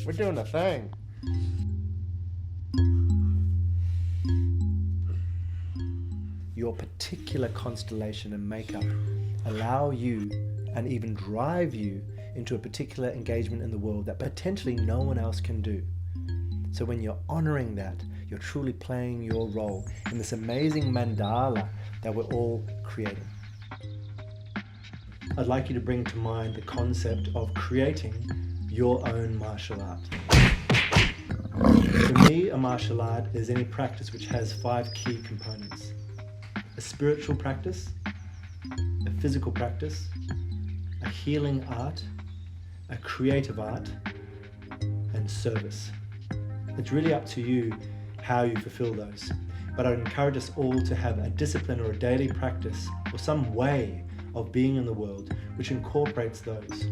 We're doing a thing. Your particular constellation and makeup allow you and even drive you into a particular engagement in the world that potentially no one else can do. So when you're honoring that, you're truly playing your role in this amazing mandala that we're all creating. I'd like you to bring to mind the concept of creating your own martial art. For me, a martial art is any practice which has 5 key components: a spiritual practice, a physical practice, a healing art, a creative art, and service. It's really up to you how you fulfill those. But I'd encourage us all to have a discipline or a daily practice or some way of being in the world which incorporates those.